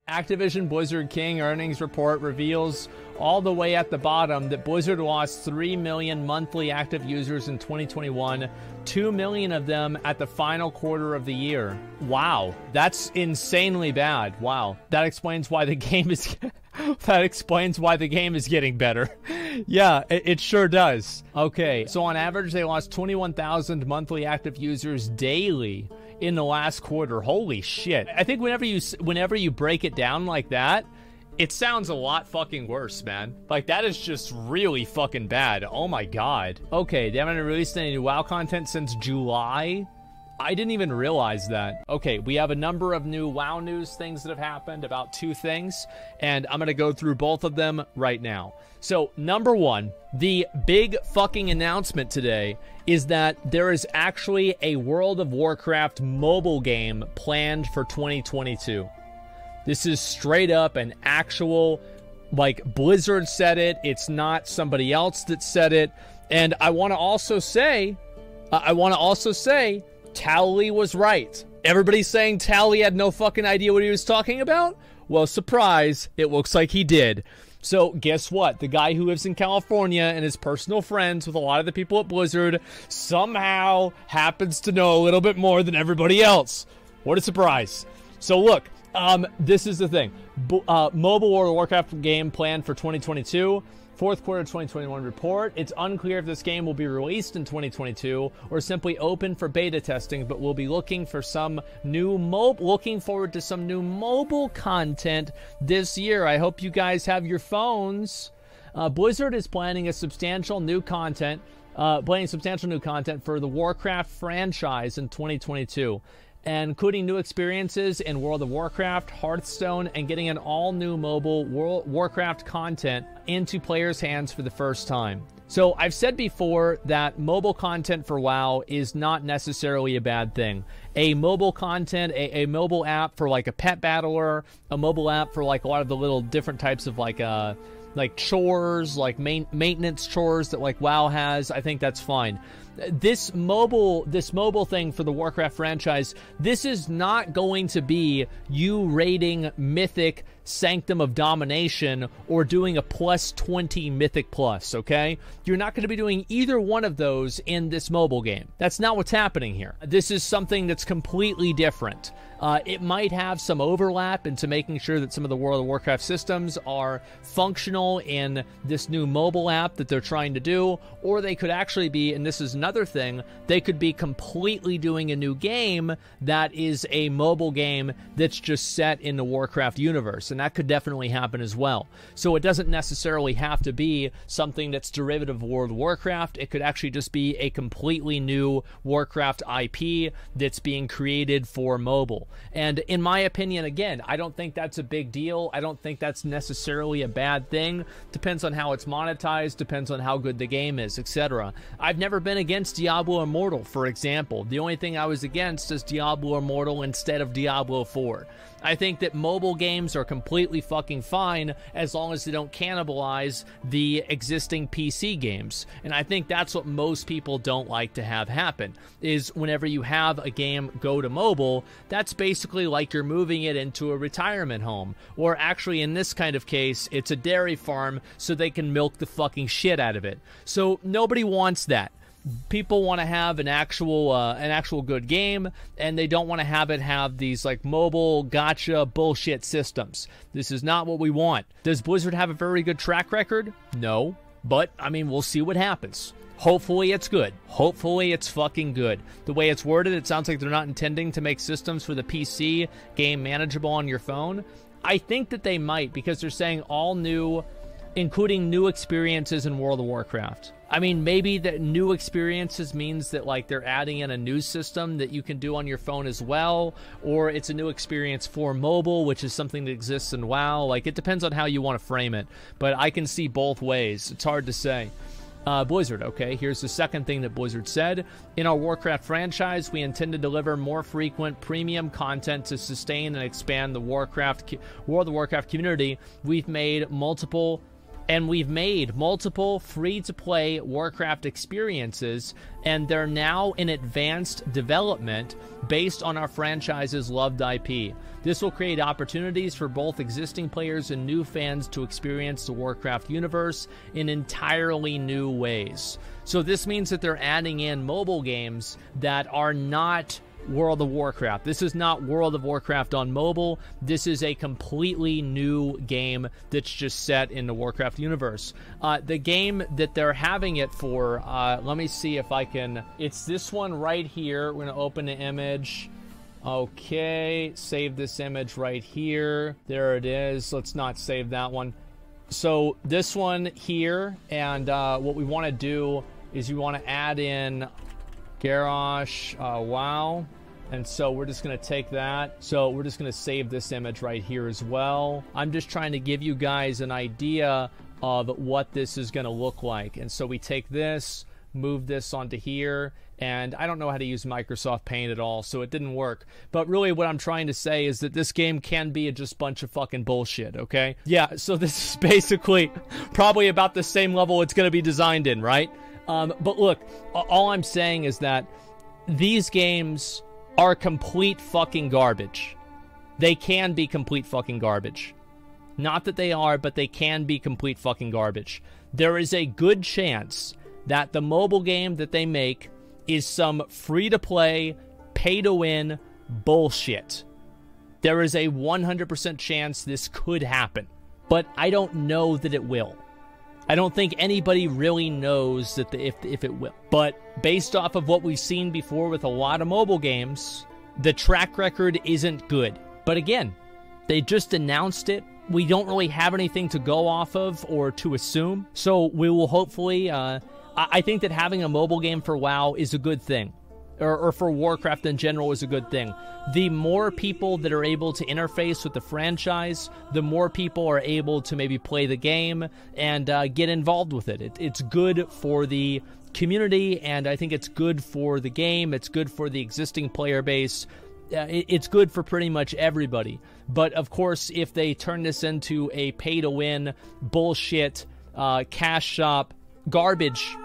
Activision Blizzard King earnings report reveals all the way at the bottom that Blizzard lost 3 million monthly active users in 2021, 2 million of them at the final quarter of the year. Wow, that's insanely bad. Wow, that explains why the game is that explains why the game is getting better. Yeah, it sure does. Okay, so on average they lost 21,000 monthly active users daily in the last quarter. Holy shit. I think whenever you break it down like that, it sounds a lot fucking worse, man. Like, that is just really fucking bad. Oh my god. Okay, they haven't released any new WoW content since July. I didn't even realize that. Okay, we have a number of new WoW news things that have happened, about 2 things, and I'm gonna go through both of them right now. So, number 1, the big fucking announcement today is that there is actually a World of Warcraft mobile game planned for 2022. This is straight up an actual, like, Blizzard said it. It's not somebody else that said it. And I want to also say, Tally was right. Everybody's saying Tally had no fucking idea what he was talking about? Well, surprise, it looks like he did. So, guess what? The guy who lives in California and is personal friends with a lot of the people at Blizzard somehow happens to know a little bit more than everybody else. What a surprise. So, look, this is the thing. Mobile World of Warcraft game planned for 2022. Fourth quarter 2021 report. It's unclear if this game will be released in 2022 or simply open for beta testing, but we'll be looking forward to some new mobile content this year. I hope you guys have your phones. Blizzard is planning substantial new content for the Warcraft franchise in 2022. And including new experiences in World of Warcraft, Hearthstone, and getting an all-new mobile Warcraft content into players' hands for the first time. So I've said before that mobile content for WoW is not necessarily a bad thing. A mobile content, a mobile app for like a pet battler, a mobile app for like a lot of the little different types of like chores, like maintenance chores that like WoW has, I think that's fine. This mobile thing for the Warcraft franchise, this is not going to be you raiding Mythic Sanctum of Domination or doing a +20 Mythic Plus, okay? You're not going to be doing either one of those in this mobile game. That's not what's happening here. This is something that's completely different. It might have some overlap into making sure that some of the World of Warcraft systems are functional in this new mobile app that they're trying to do, or they could actually be, and this is another thing, they could be completely doing a new game that is a mobile game that's just set in the Warcraft universe, and that could definitely happen as well. So it doesn't necessarily have to be something that's derivative of World of Warcraft. It could actually just be a completely new Warcraft IP that's being created for mobile. And in my opinion, again, I don't think that's a big deal. I don't think that's necessarily a bad thing. Depends on how it's monetized, depends on how good the game is, etc. I've never been against Diablo Immortal, for example. The only thing I was against is Diablo Immortal instead of Diablo 4. I think that mobile games are completely fucking fine as long as they don't cannibalize the existing PC games. And I think that's what most people don't like to have happen, is whenever you have a game go to mobile, that's basically like you're moving it into a retirement home. Or actually, in this kind of case, it's a dairy farm so they can milk the fucking shit out of it. So nobody wants that. People want to have an actual good game, and they don't want to have these like mobile gotcha bullshit systems. This is not what we want. Does Blizzard have a very good track record? No, but I mean, we'll see what happens. Hopefully it's good. Hopefully it's fucking good. The way it's worded, it sounds like they're not intending to make systems for the PC game manageable on your phone. I think that they might, because they're saying all new, including new experiences in World of Warcraft. I mean, maybe that new experiences means that like they're adding in a new system that you can do on your phone as well, or it's a new experience for mobile, which is something that exists in WoW. Like, it depends on how you want to frame it, but I can see both ways. It's hard to say. Blizzard, okay, here's the second thing that Blizzard said. In our Warcraft franchise, we intend to deliver more frequent premium content to sustain and expand the World of Warcraft community. We've made multiple And we've made multiple free-to-play Warcraft experiences, and they're now in advanced development based on our franchise's loved IP. This will create opportunities for both existing players and new fans to experience the Warcraft universe in entirely new ways. So this means that they're adding in mobile games that are not World of Warcraft. This is not World of Warcraft on mobile. This is a completely new game that's just set in the Warcraft universe. The game that they're having it for, let me see if I can... It's this one right here. We're going to open the image. Okay, save this image right here. There it is. Let's not save that one. So this one here, and what we want to do is we want to add in Garrosh, WoW. And so we're just going to take that. So we're just going to save this image right here as well. I'm just trying to give you guys an idea of what this is going to look like. And so we take this, move this onto here, and I don't know how to use Microsoft Paint at all, so it didn't work. But really what I'm trying to say is that this game can be just a bunch of fucking bullshit, okay? Yeah, so this is basically probably about the same level it's going to be designed in, right? But look, all I'm saying is that these games are complete fucking garbage. They can be complete fucking garbage. Not that they are, but they can be complete fucking garbage. There is a good chance that the mobile game that they make is some free-to-play, pay-to-win bullshit. There is a 100% chance this could happen, but I don't know that it will. I don't think anybody really knows that if it will. But based off of what we've seen before with a lot of mobile games, the track record isn't good. But again, they just announced it. We don't really have anything to go off of or to assume. So we will hopefully... I think that having a mobile game for WoW is a good thing. Or for Warcraft in general is a good thing. The more people that are able to interface with the franchise, the more people are able to maybe play the game and get involved with it. It's good for the community, and I think it's good for the game. It's good for the existing player base. It's good for pretty much everybody. But of course, if they turn this into a pay-to-win, bullshit, cash shop, garbage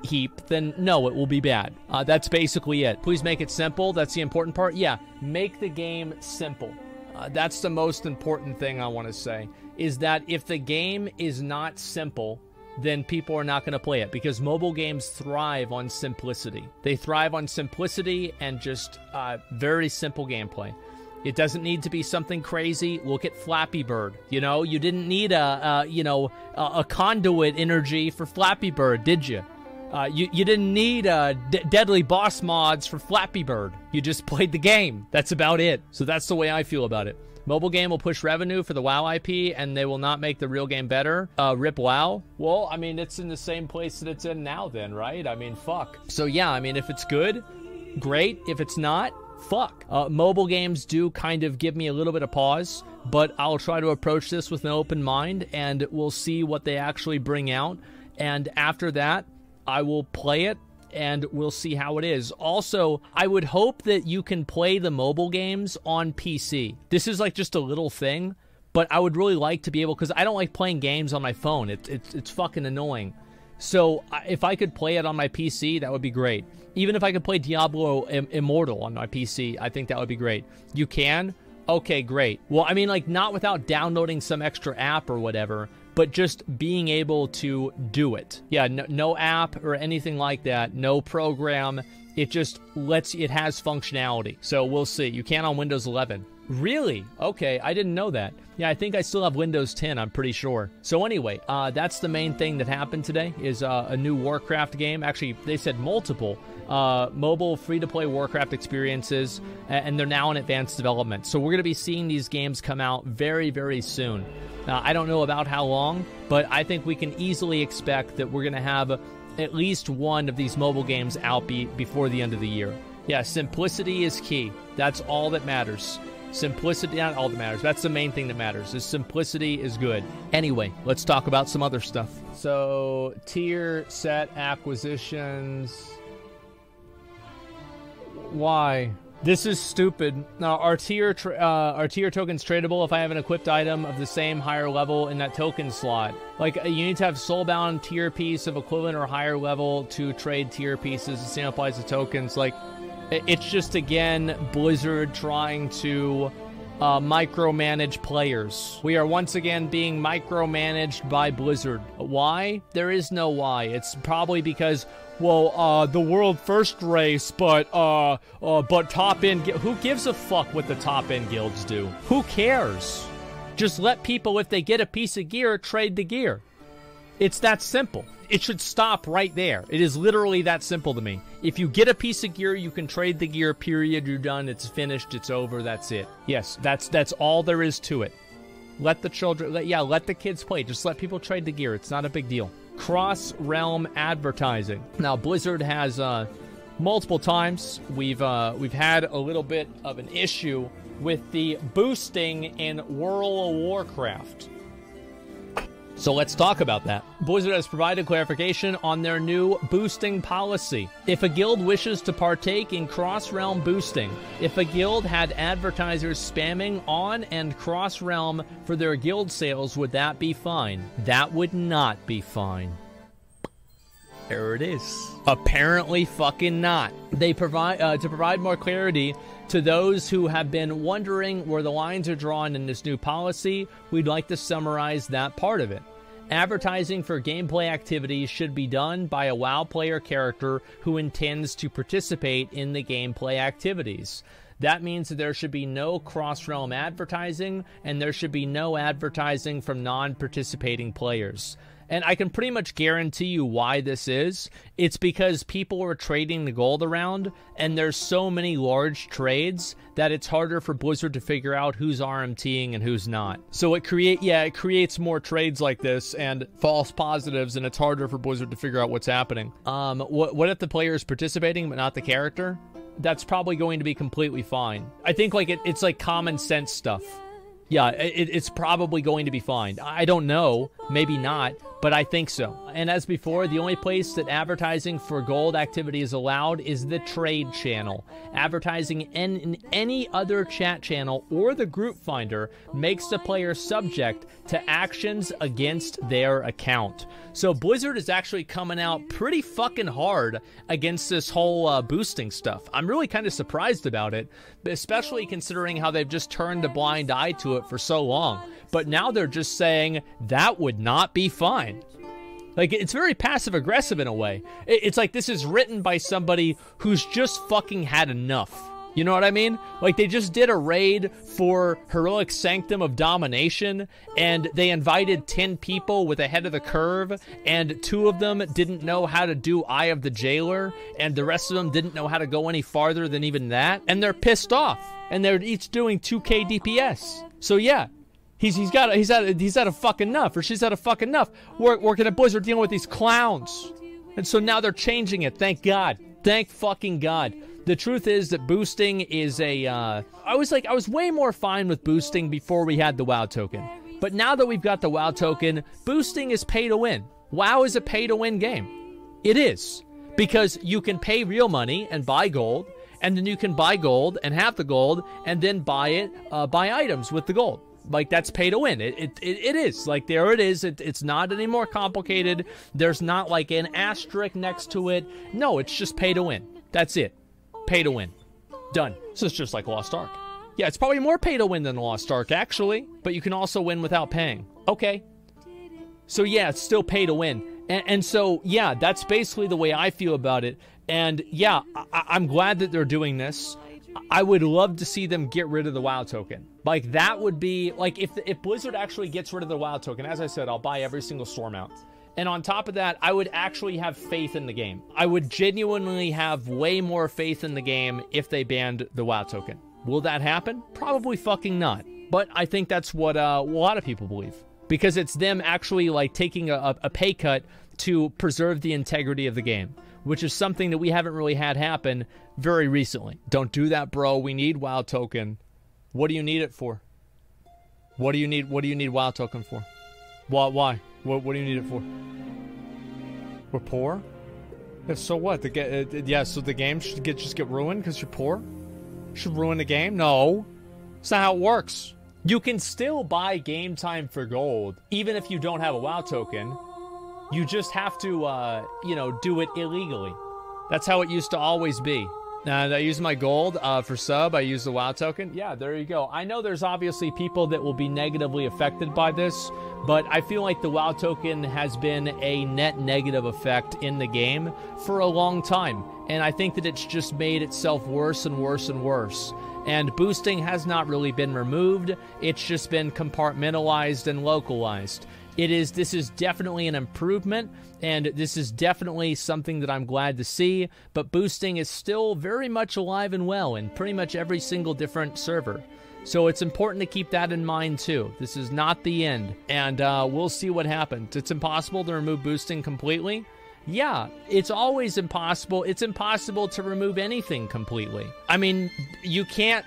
heap, then no, it will be bad. That's basically it. Please make it simple. That's the important part. Yeah, make the game simple. That's the most important thing I want to say, is that if the game is not simple, then people are not going to play it, because mobile games thrive on simplicity. They thrive on simplicity and just very simple gameplay. It doesn't need to be something crazy. Look at Flappy Bird. You know, you didn't need a conduit energy for Flappy Bird, did you? You didn't need deadly boss mods for Flappy Bird. You just played the game. That's about it. So that's the way I feel about it. Mobile game will push revenue for the WoW IP, and they will not make the real game better. Rip WoW. Well, I mean, it's in the same place that it's in now then, right? I mean, fuck. So yeah, I mean, if it's good, great. If it's not, fuck. Mobile games do kind of give me a little bit of pause, but I'll try to approach this with an open mind, and we'll see what they actually bring out. And after that, I will play it, and we'll see how it is. Also, I would hope that you can play the mobile games on PC. This is like just a little thing, but I would really like to be able, because I don't like playing games on my phone. It's fucking annoying. So if I could play it on my PC, that would be great. Even if I could play Diablo Immortal on my PC, I think that would be great. You can? Okay, great. Well, I mean, like, not without downloading some extra app or whatever, but just being able to do it. Yeah, no app or anything like that, no program. It just it has functionality. So we'll see. You can on Windows 11. Really? Okay, I didn't know that. Yeah, I think I still have Windows 10, I'm pretty sure. So anyway, that's the main thing that happened today, is a new Warcraft game. Actually, they said multiple mobile free-to-play Warcraft experiences, and they're now in advanced development. So we're going to be seeing these games come out very, very soon. I don't know about how long, but I think we can easily expect that we're going to have at least one of these mobile games out before the end of the year. Yeah, simplicity is key. That's all that matters. Simplicity, not all that matters. That's the main thing that matters, is simplicity is good. Anyway, let's talk about some other stuff. So, tier set acquisitions. Why? This is stupid. Are tier tokens tradable if I have an equipped item of the same higher level in that token slot? Like, you need to have soulbound tier piece of equivalent or higher level to trade tier pieces. The same applies to tokens. Like, it's just, again, Blizzard trying to micromanage players. We are once again being micromanaged by Blizzard. Why? There is no why. It's probably because, well, the world first race, but top end. Who gives a fuck what the top end guilds do? Who cares? Just let people, if they get a piece of gear, trade the gear. It's that simple. It should stop right there. It is literally that simple to me. If you get a piece of gear, you can trade the gear, period. You're done. It's finished. It's over. That's it. Yes, that's all there is to it. Let the children, let the kids play. Just let people trade the gear. It's not a big deal. Cross-realm advertising. Now, Blizzard has multiple times we've had a little bit of an issue with the boosting in World of Warcraft. So let's talk about that. Blizzard has provided clarification on their new boosting policy. If a guild wishes to partake in cross-realm boosting, if a guild had advertisers spamming on and cross-realm for their guild sales, would that be fine? That would not be fine. There it is. Apparently fucking not. They provide to provide more clarity to those who have been wondering where the lines are drawn in this new policy, we'd like to summarize that part of it. Advertising for gameplay activities should be done by a WoW player character who intends to participate in the gameplay activities. That means that there should be no cross-realm advertising, and there should be no advertising from non-participating players. And I can pretty much guarantee you why this is. It's because people are trading the gold around, and there's so many large trades that it's harder for Blizzard to figure out who's RMTing and who's not. So it creates more trades like this and false positives, and it's harder for Blizzard to figure out what's happening. What if the player is participating but not the character? That's probably going to be completely fine. I think like it's like common sense stuff. Yeah, it's probably going to be fine. I don't know, maybe not, but I think so. And as before, the only place that advertising for gold activity is allowed is the trade channel. Advertising in any other chat channel or the group finder makes the player subject to actions against their account. So Blizzard is actually coming out pretty fucking hard against this whole boosting stuff. I'm really kind of surprised about it, especially considering how they've just turned a blind eye to it for so long. But now they're just saying that would not be fine. Like, it's very passive-aggressive in a way. It's like this is written by somebody who's just fucking had enough. You know what I mean? Like, they just did a raid for Heroic Sanctum of Domination, and they invited 10 people with ahead of the curve, and 2 of them didn't know how to do Eye of the Jailer, and the rest of them didn't know how to go any farther than even that, and they're pissed off, and they're each doing 2k DPS. So yeah, he's had a fucking enough, or she's had a fucking enough working at Blizzard dealing with these clowns. And so now they're changing it, thank God. Thank fucking God. The truth is that boosting is I was way more fine with boosting before we had the WoW token. But now that we've got the WoW token, boosting is pay to win. WoW is a pay to win game. It is. Because you can pay real money and buy gold, and then you can buy gold and have the gold, and then buy items with the gold. Like, that's pay to win. It is. Like, there it is. It's not any more complicated. There's not like an asterisk next to it. No, it's just pay to win. That's it. Pay to win. Done. So it's just like Lost Ark. Yeah, it's probably more pay to win than Lost Ark, actually. But you can also win without paying. Okay. So yeah, it's still pay to win. And so, yeah, that's basically the way I feel about it. And yeah, I'm glad that they're doing this. I would love to see them get rid of the WoW token. Like, that would be, like, if Blizzard actually gets rid of the WoW token, as I said, I'll buy every single storm out. And on top of that, I would actually have faith in the game. I would genuinely have way more faith in the game if they banned the WoW token. Will that happen? Probably fucking not. But I think that's what a lot of people believe. Because it's them actually, like, taking a pay cut to preserve the integrity of the game, which is something that we haven't really had happen very recently. Don't do that, bro. We need WoW token. What do you need it for? What do you need WoW token for? Why? What do you need it for? We're poor? Yeah, so what? So the game should just get ruined because you're poor? should ruin the game. No, that's not how it works. You can still buy game time for gold, even if you don't have a WoW token. You just have to, you know, do it illegally. That's how it used to always be. And I use my gold for sub. I use the WoW token. Yeah, there you go. I know there's obviously people that will be negatively affected by this, but I feel like the WoW token has been a net negative effect in the game for a long time. And I think that it's just made itself worse and worse and worse. And boosting has not really been removed. It's just been compartmentalized and localized. This is definitely an improvement, and this is definitely something that I'm glad to see, but boosting is still very much alive and well in pretty much every single different server. So it's important to keep that in mind too. This is not the end, and we'll see what happens. It's impossible to remove boosting completely. Yeah, it's always impossible. It's impossible to remove anything completely. I mean, you can't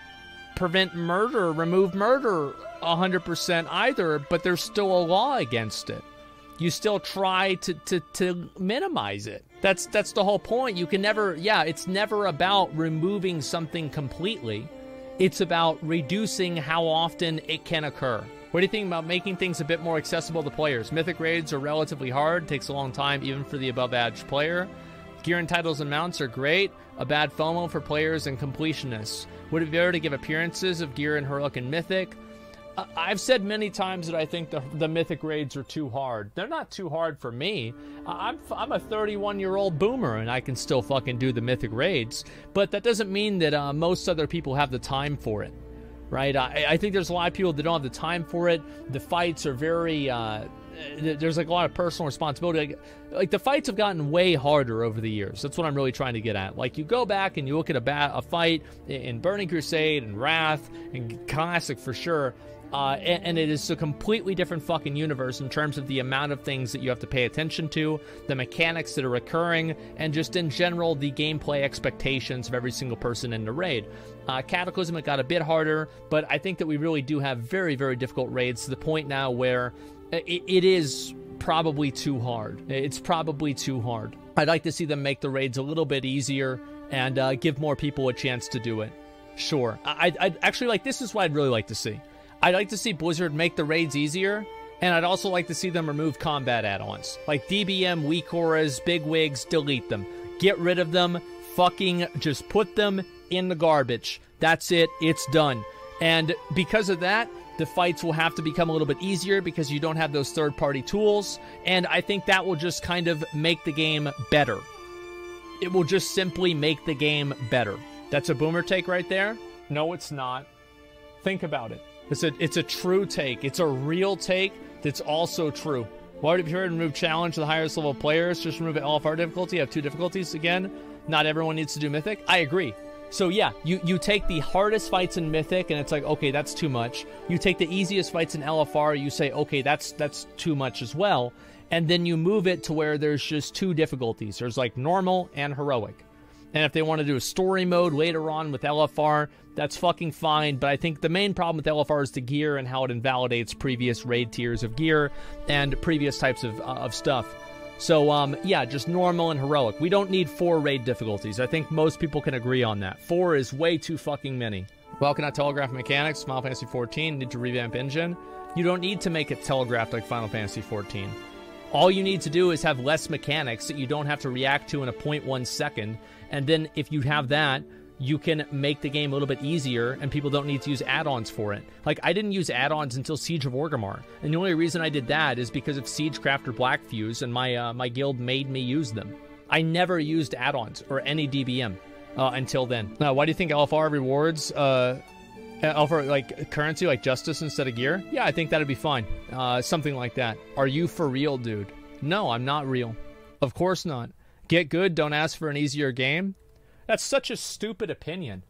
prevent murder, remove murder 100% either, but there's still a law against it. You still try to minimize it. That's the whole point. You can never, yeah, it's never about removing something completely. It's about reducing how often it can occur. What do you think about making things a bit more accessible to players? Mythic raids are relatively hard, takes a long time even for the above average player. Gear and titles and mounts are great, a bad FOMO for players and completionists. Would it be better to give appearances of gear in heroic and mythic? I've said many times that I think the mythic raids are too hard. They're not too hard for me. I'm a 31-year-old boomer and I can still fucking do the mythic raids, but that doesn't mean that most other people have the time for it, right? I think there's a lot of people that don't have the time for it. The fights are very, there's like a lot of personal responsibility. Like the fights have gotten way harder over the years. That's what I'm really trying to get at. Like you go back and you look at a fight in Burning Crusade and Wrath and Classic for sure, and it is a completely different fucking universe in terms of the amount of things that you have to pay attention to, the mechanics that are recurring, and just in general the gameplay expectations of every single person in the raid. Cataclysm, it got a bit harder, but I think that we really do have very, very difficult raids to the point now where it is probably too hard. It's probably too hard. I'd like to see them make the raids a little bit easier and give more people a chance to do it. Sure. I'd actually like, this is what I'd really like to see. I'd like to see Blizzard make the raids easier, and I'd also like to see them remove combat add-ons. Like DBM, weak auras, big wigs, delete them. Get rid of them, fucking just put them in the garbage. That's it, it's done. And because of that, the fights will have to become a little bit easier because you don't have those third-party tools, and I think that will just kind of make the game better. It will just simply make the game better. That's a boomer take right there? No, it's not. Think about it. It's a true take. It's a real take that's also true. Why would you remove challenge to the highest level of players? Just remove LFR difficulty. Have 2 difficulties again. Not everyone needs to do Mythic. I agree. So yeah, you take the hardest fights in Mythic and it's like, okay, that's too much. You take the easiest fights in LFR, you say, okay, that's too much as well. And then you move it to where there's just 2 difficulties. There's like normal and heroic. And if they want to do a story mode later on with LFR, that's fucking fine. But I think the main problem with LFR is the gear and how it invalidates previous raid tiers of gear and previous types of stuff. So, yeah, just normal and heroic. We don't need 4 raid difficulties. I think most people can agree on that. 4 is way too fucking many. Well, can I telegraph mechanics? Final Fantasy XIV, need to revamp engine. You don't need to make it telegraphed like Final Fantasy XIV. All you need to do is have less mechanics that you don't have to react to in a 0.1 second. And then if you have that, you can make the game a little bit easier and people don't need to use add-ons for it. Like, I didn't use add-ons until Siege of Orgrimmar. And the only reason I did that is because of Siegecraft or Blackfuse, and my guild made me use them. I never used add-ons or any DBM until then. Now, why do you think LFR rewards LFR, like, currency, like justice instead of gear? Yeah, I think that'd be fine. Something like that. Are you for real, dude? No, I'm not real. Of course not. Get good, don't ask for an easier game? That's such a stupid opinion.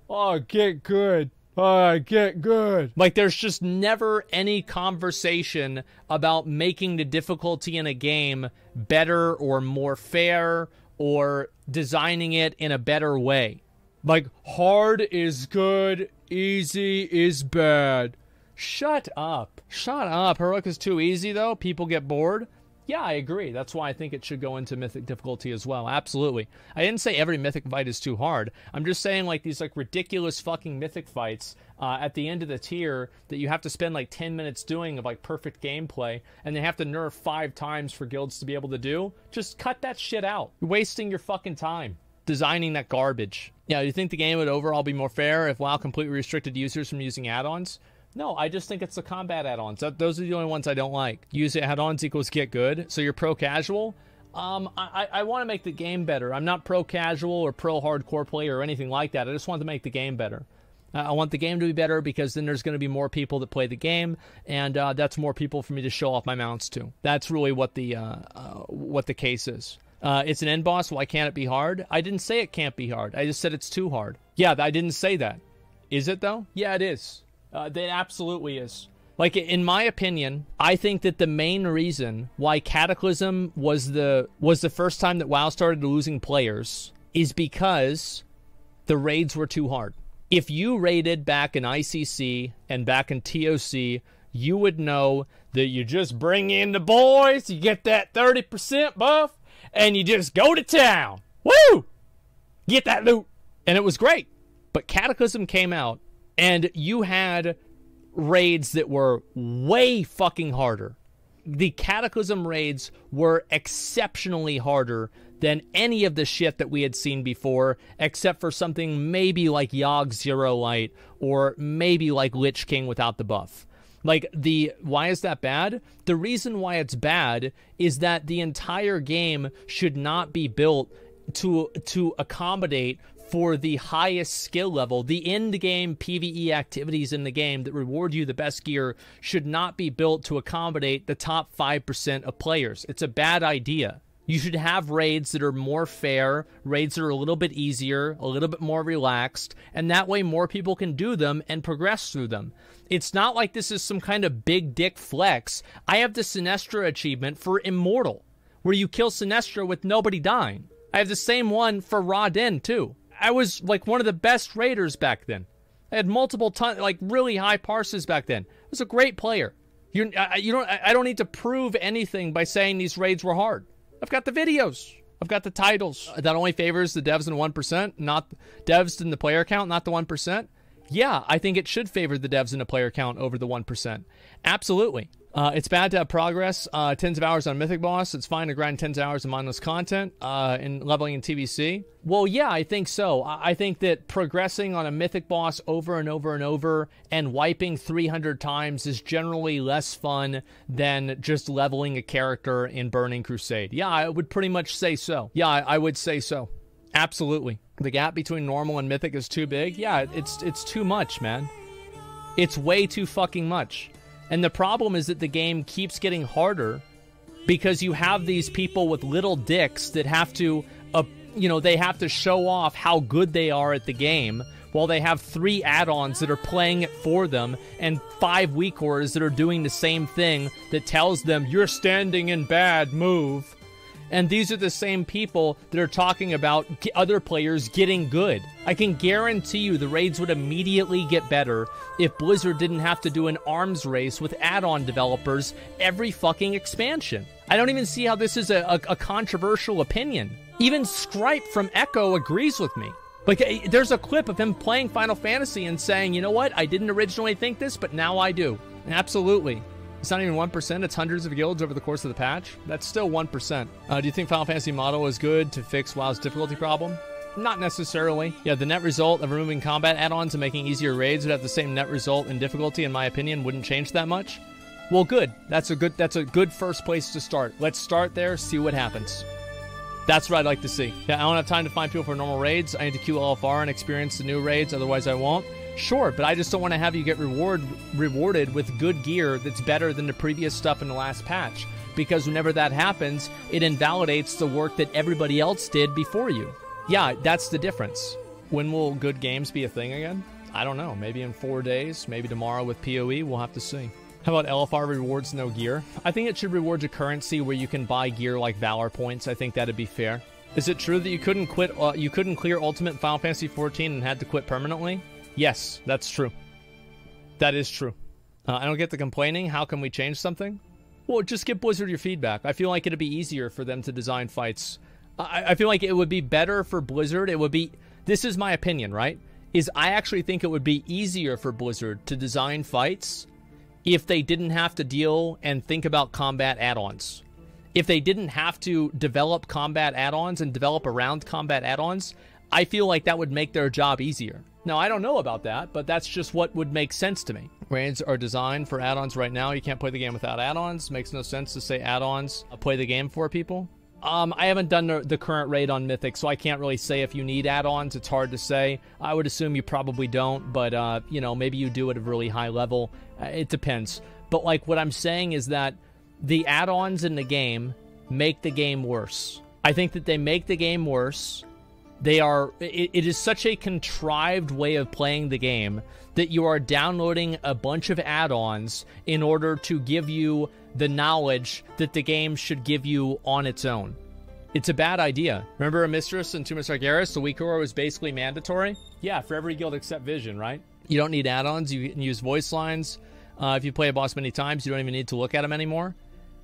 Oh, get good. Oh, get good. Like, there's just never any conversation about making the difficulty in a game better or more fair or designing it in a better way. Like, hard is good, easy is bad. Shut up. Shut up. Heroic is too easy, though. People get bored. Yeah, I agree. That's why I think it should go into mythic difficulty as well. Absolutely. I didn't say every mythic fight is too hard. I'm just saying, like, these, like, ridiculous fucking mythic fights at the end of the tier that you have to spend, like, 10 minutes doing of, like, perfect gameplay, and they have to nerf 5 times for guilds to be able to do. Just cut that shit out. You're wasting your fucking time designing that garbage. Yeah, do you think the game would overall be more fair if WoW completely restricted users from using add-ons? No, I just think it's the combat add-ons. Those are the only ones I don't like. Use add-ons equals get good. So you're pro-casual? I want to make the game better. I'm not pro-casual or pro-hardcore player or anything like that. I just want to make the game better. I want the game to be better because then there's going to be more people that play the game, and that's more people for me to show off my mounts to. That's really what the case is. It's an end boss. Why can't it be hard? I didn't say it can't be hard. I just said it's too hard. Yeah, I didn't say that. Is it, though? Yeah, it is. It absolutely is. Like, in my opinion, I think that the main reason why Cataclysm was the first time that WoW started losing players is because the raids were too hard. If you raided back in ICC and back in TOC, you would know that you just bring in the boys, you get that 30% buff, and you just go to town. Woo! Get that loot. And it was great. But Cataclysm came out, and you had raids that were way fucking harder. The Cataclysm raids were exceptionally harder than any of the shit that we had seen before, except for something maybe like Yogg Zero Light, or maybe like Lich King without the buff. Like, why is that bad? The reason why it's bad is that the entire game should not be built to accommodate for the highest skill level. The end-game PvE activities in the game that reward you the best gear should not be built to accommodate the top 5% of players. It's a bad idea. You should have raids that are more fair, raids that are a little bit easier, a little bit more relaxed, and that way more people can do them and progress through them. It's not like this is some kind of big dick flex. I have the Sinestra achievement for Immortal, where you kill Sinestra with nobody dying. I have the same one for Raw Den, too. I was, like, one of the best raiders back then. I had multiple really high parses back then. I was a great player. I don't need to prove anything by saying these raids were hard. I've got the videos. I've got the titles. That only favors the devs and 1%, not devs and the player count, not the 1%. Yeah, I think it should favor the devs and the player count over the 1%. Absolutely. It's bad to have progress. Tens of hours on Mythic Boss. It's fine to grind tens of hours of mindless content in leveling in TVC. Well, yeah, I think so. I think that progressing on a Mythic Boss over and over and over and wiping 300 times is generally less fun than just leveling a character in Burning Crusade. Yeah, I would pretty much say so. Yeah, I would say so. Absolutely. The gap between normal and Mythic is too big. Yeah, it's too much, man. It's way too fucking much. And the problem is that the game keeps getting harder because you have these people with little dicks that have to, they have to show off how good they are at the game while they have 3 add-ons that are playing it for them and 5 weakors that are doing the same thing that tells them, you're standing in bad, move. And these are the same people that are talking about other players getting good. I can guarantee you the raids would immediately get better if Blizzard didn't have to do an arms race with add-on developers every fucking expansion. I don't even see how this is a controversial opinion. Even Scripe from Echo agrees with me. Like, there's a clip of him playing Final Fantasy and saying, you know what, I didn't originally think this, but now I do. Absolutely. It's not even 1%, it's hundreds of guilds over the course of the patch. That's still 1%. Do you think Final Fantasy Model is good to fix WoW's difficulty problem? Not necessarily. Yeah, the net result of removing combat add-ons and making easier raids would have the same net result in difficulty, in my opinion, wouldn't change that much. Well, good. That's a good first place to start. Let's start there, see what happens. That's what I'd like to see. Yeah, I don't have time to find people for normal raids. I need to queue LFR and experience the new raids, otherwise I won't. Sure, but I just don't want to have you get rewarded with good gear that's better than the previous stuff in the last patch. Because whenever that happens, it invalidates the work that everybody else did before you. Yeah, that's the difference. When will good games be a thing again? I don't know. Maybe in 4 days. Maybe tomorrow with PoE. We'll have to see. How about LFR rewards no gear? I think it should reward a currency where you can buy gear like Valor points. I think that'd be fair. Is it true that you couldn't clear Ultimate Final Fantasy XIV and had to quit permanently? Yes, that's true. That is true. I don't get the complaining. How can we change something? Well, just give Blizzard your feedback. I feel like it'd be easier for them to design fights. I feel like it would be better for Blizzard. It would be... This is my opinion, right? Is I actually think it would be easier for Blizzard to design fights if they didn't have to deal and think about combat add-ons. If they didn't have to develop combat add-ons and develop around combat add-ons, I feel like that would make their job easier. Now, I don't know about that, but that's just what would make sense to me. Raids are designed for add-ons right now. You can't play the game without add-ons. Makes no sense to say add-ons play the game for people. I haven't done the current raid on Mythic, so I can't really say if you need add-ons. It's hard to say. I would assume you probably don't, but, you know, maybe you do at a really high level. It depends. But, like, what I'm saying is that the add-ons in the game make the game worse. I think that they make the game worse. They are... It is such a contrived way of playing the game that you are downloading a bunch of add-ons in order to give you the knowledge that the game should give you on its own. It's a bad idea. Remember a Mistress and Tomb of Sargeras? The weak core was basically mandatory? Yeah, for every guild except Vision, right? You don't need add-ons. You can use voice lines. If you play a boss many times, you don't even need to look at them anymore.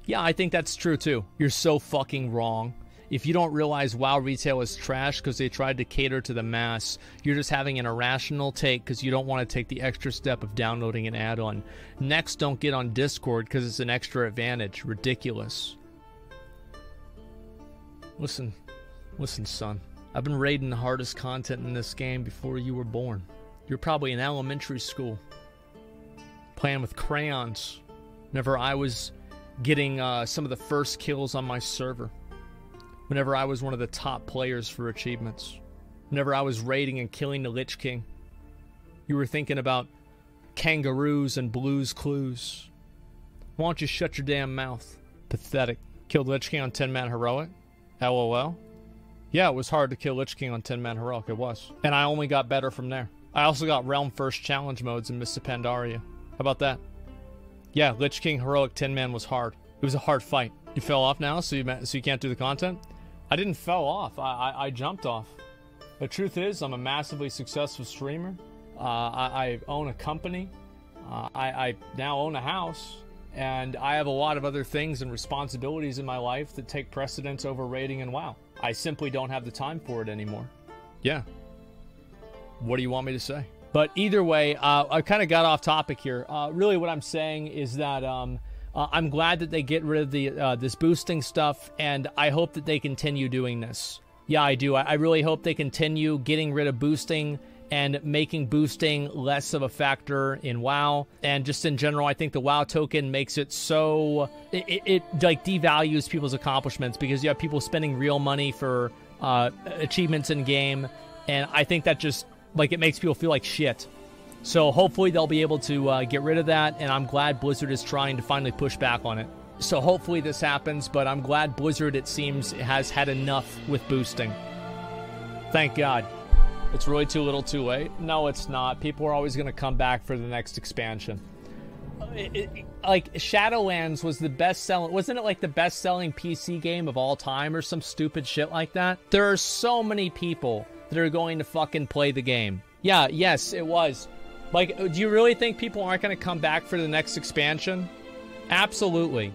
Yeah, I think that's true too. You're so fucking wrong. If you don't realize WoW retail is trash because they tried to cater to the mass, you're just having an irrational take because you don't want to take the extra step of downloading an add-on. Next, don't get on Discord because it's an extra advantage. Ridiculous. Listen, son. I've been raiding the hardest content in this game before you were born. You're probably in elementary school, playing with crayons. Whenever I was getting some of the first kills on my server. Whenever I was one of the top players for achievements. Whenever I was raiding and killing the Lich King. You were thinking about kangaroos and Blue's Clues. Why don't you shut your damn mouth? Pathetic. Killed Lich King on 10-man heroic? LOL? Yeah, it was hard to kill Lich King on 10-man heroic. It was. And I only got better from there. I also got Realm First challenge modes in Mists of Pandaria. How about that? Yeah, Lich King heroic 10-man was hard. It was a hard fight. You fell off now, so you can't do the content? I didn't fell off. I jumped off. The truth is, I'm a massively successful streamer. I own a company. I now own a house. And I have a lot of other things and responsibilities in my life that take precedence over raiding and WoW. I simply don't have the time for it anymore. Yeah. What do you want me to say? But either way, I kind of got off topic here. Really what I'm saying is that I'm glad that they get rid of the this boosting stuff, and I hope that they continue doing this. Yeah, I do. I really hope they continue getting rid of boosting and making boosting less of a factor in WoW. And just in general, I think the WoW token makes it so... It like devalues people's accomplishments because you have people spending real money for achievements in game, and I think that just... like, it makes people feel like shit. So hopefully they'll be able to get rid of that, and I'm glad Blizzard is trying to finally push back on it. So hopefully this happens, but I'm glad Blizzard, it seems, has had enough with boosting. Thank God. It's really too little too late? No, it's not. People are always going to come back for the next expansion. Like, Shadowlands was the best-selling... wasn't it like the best-selling PC game of all time or some stupid shit like that? There are so many people that are going to fucking play the game. Yeah, yes, it was. Like, do you really think people aren't going to come back for the next expansion? Absolutely.